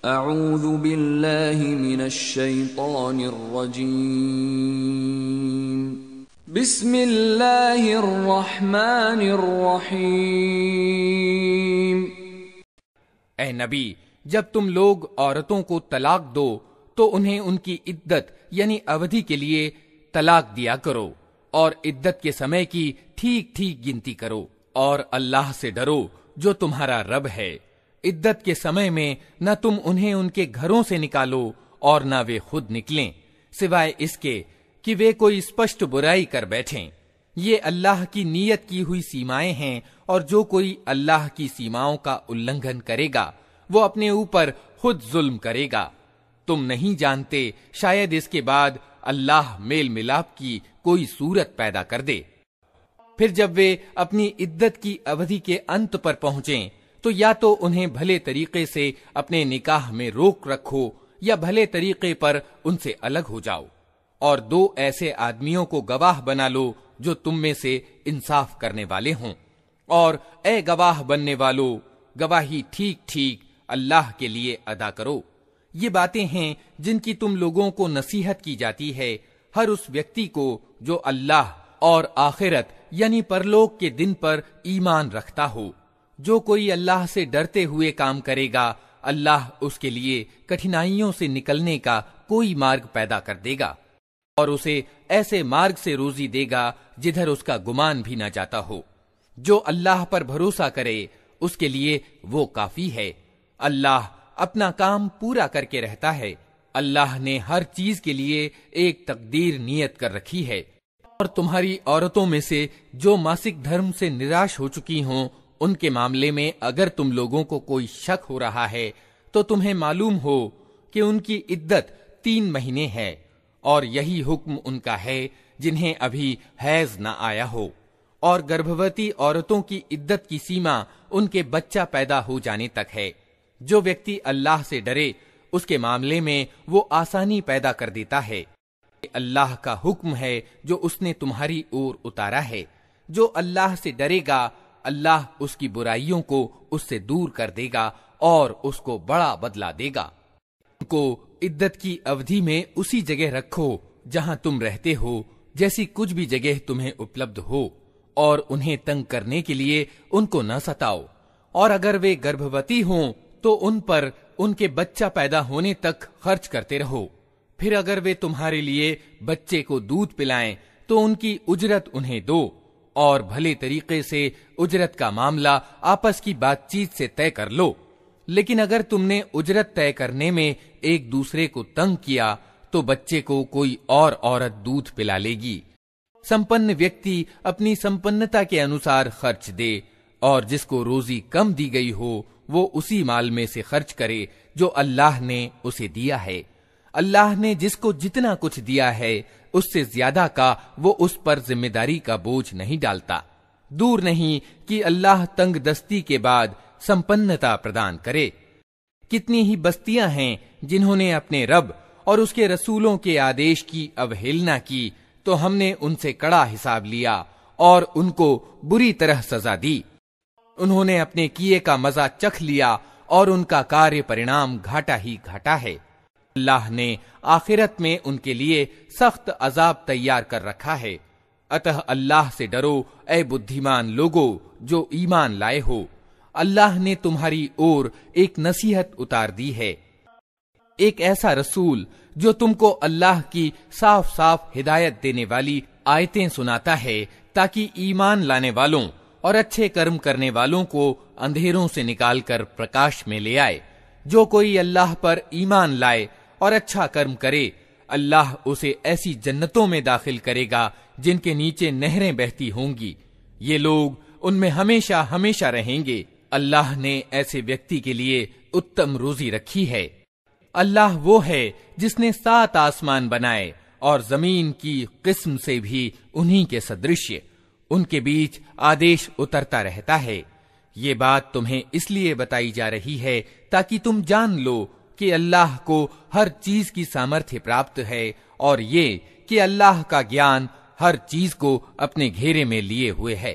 अऊज़ु बिल्लाहि मिनश शैतानिर रजीम। बिस्मिल्लाहिर रहमानिर रहीम। ए नबी, जब तुम लोग औरतों को तलाक दो तो उन्हें उनकी इद्दत यानी अवधि के लिए तलाक दिया करो और इद्दत के समय की ठीक ठीक गिनती करो और अल्लाह से डरो जो तुम्हारा रब है। इद्दत के समय में न तुम उन्हें उनके घरों से निकालो और न वे खुद निकलें, सिवाय इसके कि वे कोई स्पष्ट बुराई कर बैठें। ये अल्लाह की नियत की हुई सीमाएं हैं और जो कोई अल्लाह की सीमाओं का उल्लंघन करेगा वो अपने ऊपर खुद जुल्म करेगा। तुम नहीं जानते, शायद इसके बाद अल्लाह मेल मिलाप की कोई सूरत पैदा कर दे। फिर जब वे अपनी इद्दत की अवधि के अंत पर पहुंचें तो या तो उन्हें भले तरीके से अपने निकाह में रोक रखो या भले तरीके पर उनसे अलग हो जाओ और दो ऐसे आदमियों को गवाह बना लो जो तुम में से इंसाफ करने वाले हों। और ए गवाह बनने वालों, गवाही ठीक ठीक अल्लाह के लिए अदा करो। ये बातें हैं जिनकी तुम लोगों को नसीहत की जाती है हर उस व्यक्ति को जो अल्लाह और आखिरत यानी परलोक के दिन पर ईमान रखता हो। जो कोई अल्लाह से डरते हुए काम करेगा, अल्लाह उसके लिए कठिनाइयों से निकलने का कोई मार्ग पैदा कर देगा और उसे ऐसे मार्ग से रोजी देगा जिधर उसका गुमान भी न जाता हो। जो अल्लाह पर भरोसा करे उसके लिए वो काफी है। अल्लाह अपना काम पूरा करके रहता है। अल्लाह ने हर चीज के लिए एक तकदीर नियत कर रखी है। और तुम्हारी औरतों में से जो मासिक धर्म से निराश हो चुकी हों, उनके मामले में अगर तुम लोगों को कोई शक हो रहा है तो तुम्हें मालूम हो कि उनकी इद्दत 3 महीने है और यही हुक्म उनका है जिन्हें अभी हैज न आया हो। और गर्भवती औरतों की इद्दत की सीमा उनके बच्चा पैदा हो जाने तक है। जो व्यक्ति अल्लाह से डरे उसके मामले में वो आसानी पैदा कर देता है। अल्लाह का हुक्म है जो उसने तुम्हारी ओर उतारा है। जो अल्लाह से डरेगा, अल्लाह उसकी बुराइयों को उससे दूर कर देगा और उसको बड़ा बदला देगा। उनको इद्दत की अवधि में उसी जगह रखो जहां तुम रहते हो, जैसी कुछ भी जगह तुम्हें उपलब्ध हो, और उन्हें तंग करने के लिए उनको न सताओ। और अगर वे गर्भवती हों तो उन पर उनके बच्चा पैदा होने तक खर्च करते रहो। फिर अगर वे तुम्हारे लिए बच्चे को दूध पिलाएं तो उनकी उजरत उन्हें दो और भले तरीके से उजरत का मामला आपस की बातचीत से तय कर लो। लेकिन अगर तुमने उजरत तय करने में एक दूसरे को तंग किया तो बच्चे को कोई और औरत दूध पिला लेगी। संपन्न व्यक्ति अपनी संपन्नता के अनुसार खर्च दे और जिसको रोजी कम दी गई हो वो उसी माल में से खर्च करे जो अल्लाह ने उसे दिया है। अल्लाह ने जिसको जितना कुछ दिया है उससे ज्यादा का वो उस पर जिम्मेदारी का बोझ नहीं डालता। दूर नहीं कि अल्लाह तंग दस्ती के बाद संपन्नता प्रदान करे। कितनी ही बस्तियां हैं जिन्होंने अपने रब और उसके रसूलों के आदेश की अवहेलना की तो हमने उनसे कड़ा हिसाब लिया और उनको बुरी तरह सजा दी। उन्होंने अपने किए का मजा चख लिया और उनका कार्य परिणाम घाटा ही घाटा है। अल्लाह ने आखिरत में उनके लिए सख्त अजाब तैयार कर रखा है। अतः अल्लाह से डरो ए बुद्धिमान लोगो जो ईमान लाए हो। अल्लाह ने तुम्हारी ओर एक नसीहत उतार दी है, एक ऐसा रसूल जो तुमको अल्लाह की साफ साफ हिदायत देने वाली आयतें सुनाता है ताकि ईमान लाने वालों और अच्छे कर्म करने वालों को अंधेरों से निकालकर प्रकाश में ले आए। जो कोई अल्लाह पर ईमान लाए और अच्छा कर्म करे, अल्लाह उसे ऐसी जन्नतों में दाखिल करेगा जिनके नीचे नहरें बहती होंगी। ये लोग उनमें हमेशा हमेशा रहेंगे। अल्लाह ने ऐसे व्यक्ति के लिए उत्तम रोजी रखी है। अल्लाह वो है जिसने 7 आसमान बनाए और जमीन की किस्म से भी उन्हीं के सदृश्य। उनके बीच आदेश उतरता रहता है। ये बात तुम्हें इसलिए बताई जा रही है ताकि तुम जान लो कि अल्लाह को हर चीज की सामर्थ्य प्राप्त है और ये कि अल्लाह का ज्ञान हर चीज को अपने घेरे में लिए हुए है।